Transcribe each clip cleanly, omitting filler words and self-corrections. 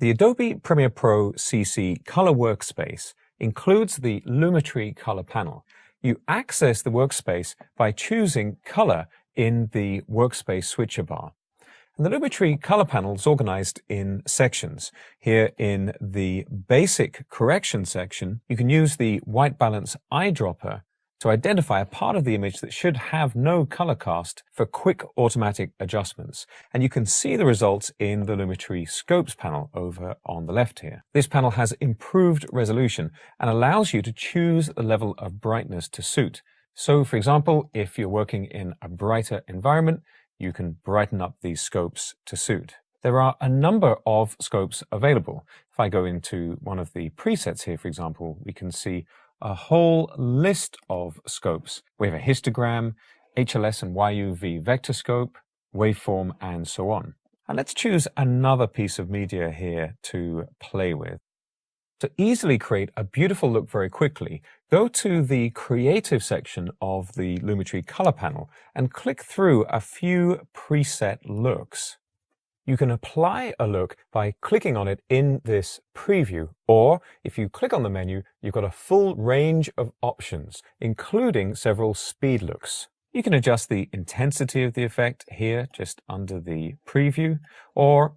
The Adobe Premiere Pro CC Color Workspace includes the Lumeric color panel. You access the workspace by choosing Color in the Workspace switcher bar. And the Lumeric color panel is organized in sections. Here in the Basic Correction section, you can use the White Balance eyedropper to identify a part of the image that should have no color cast for quick automatic adjustments. And you can see the results in the Lumeric Scopes panel over on the left here. This panel has improved resolution and allows you to choose the level of brightness to suit. So, for example, if you're working in a brighter environment, you can brighten up these scopes to suit. There are a number of scopes available. If I go into one of the presets here, for example, we can see a whole list of scopes. We have a histogram, HLS and YUV vector scope, waveform, and so on. And let's choose another piece of media here to play with. To easily create a beautiful look very quickly, go to the Creative section of the Lumeric color panel and click through a few preset looks. You can apply a look by clicking on it in this preview, or if you click on the menu, you've got a full range of options, including several speed looks. You can adjust the intensity of the effect here, just under the preview, or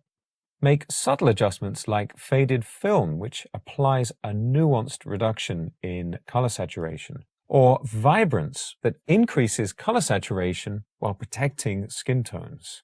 make subtle adjustments like faded film, which applies a nuanced reduction in color saturation, or vibrance that increases color saturation while protecting skin tones.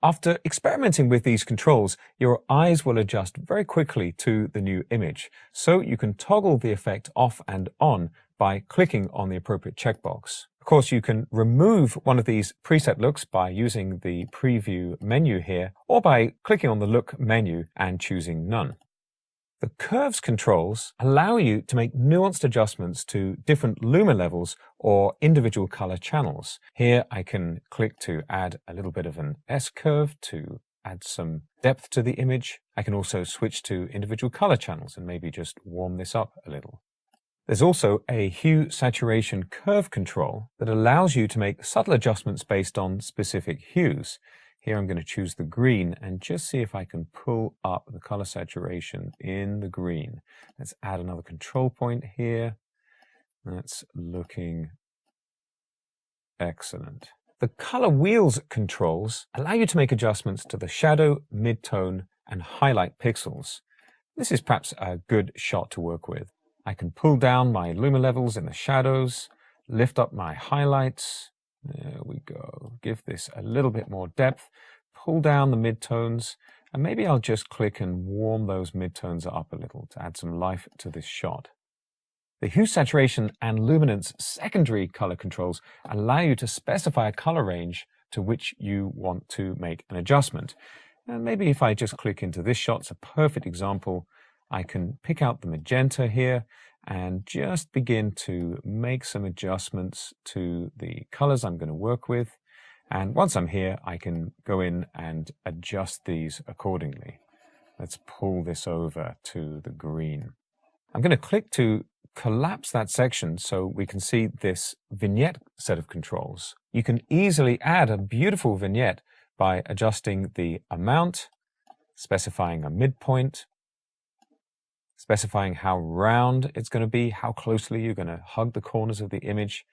After experimenting with these controls, your eyes will adjust very quickly to the new image, so you can toggle the effect off and on by clicking on the appropriate checkbox. Of course, you can remove one of these preset looks by using the preview menu here, or by clicking on the look menu and choosing none. The curves controls allow you to make nuanced adjustments to different luma levels or individual color channels. Here I can click to add a little bit of an S-curve to add some depth to the image. I can also switch to individual color channels and maybe just warm this up a little. There's also a hue saturation curve control that allows you to make subtle adjustments based on specific hues. Here I'm going to choose the green and just see if I can pull up the color saturation in the green. Let's add another control point here. That's looking excellent. The color wheels controls allow you to make adjustments to the shadow, midtone, and highlight pixels. This is perhaps a good shot to work with. I can pull down my luma levels in the shadows, lift up my highlights. There we go. Give this a little bit more depth, pull down the midtones, and maybe I'll just click and warm those midtones up a little to add some life to this shot. The hue saturation and luminance secondary color controls allow you to specify a color range to which you want to make an adjustment. And maybe if I just click into this shot, it's a perfect example. I can pick out the magenta here and just begin to make some adjustments to the colors I'm going to work with. And once I'm here, I can go in and adjust these accordingly. Let's pull this over to the green. I'm going to click to collapse that section so we can see this vignette set of controls. You can easily add a beautiful vignette by adjusting the amount, specifying a midpoint, specifying how round it's going to be, how closely you're going to hug the corners of the image,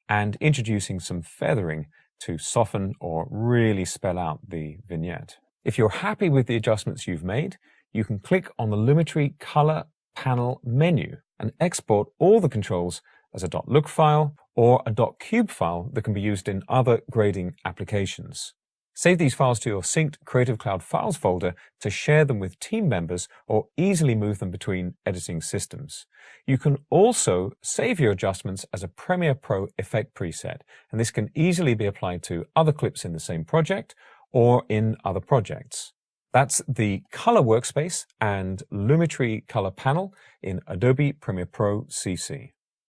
and introducing some feathering to soften or really spell out the vignette. If you're happy with the adjustments you've made, you can click on the Lumeric color panel menu and export all the controls as a .look file or a .cube file that can be used in other grading applications. Save these files to your synced Creative Cloud Files folder to share them with team members or easily move them between editing systems. You can also save your adjustments as a Premiere Pro effect preset, and this can easily be applied to other clips in the same project or in other projects. That's the Color Workspace and Lumeric Color Panel in Adobe Premiere Pro CC.